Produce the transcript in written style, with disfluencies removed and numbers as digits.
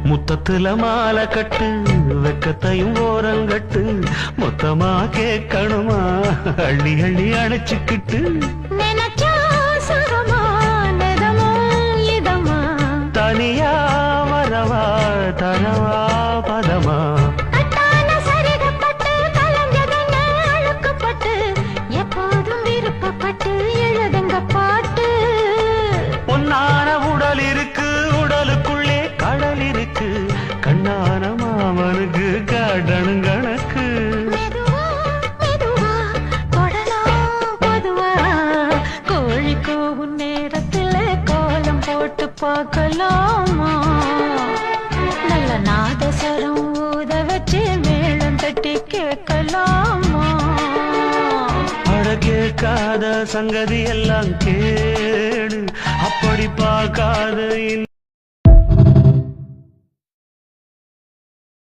முத்தத்துல மாலை கட்டு வெக்கத்தையும் ஓரங்கட்டு மொத்தமா கேட்கணுமா அள்ளி அள்ளி அணைச்சுக்கிட்டு தனியா வரவா தரவா பதமா பொன்னான உடல் இருக்கு உடலுக்குள்ளே கடல் இருக்கு கண்ணான மாமனுக்கு காடணும் கணக்கு கோழி கூவும் நேரத்துல கோலம் போட்டு பார்க்கலாமா நல்ல நாதஸ்வரம் ஊத வச்சு மேளம் தட்டி கேட்கலாமா கேட்காத சங்கதி எல்லாம் கேடு அப்படி பார்க்காத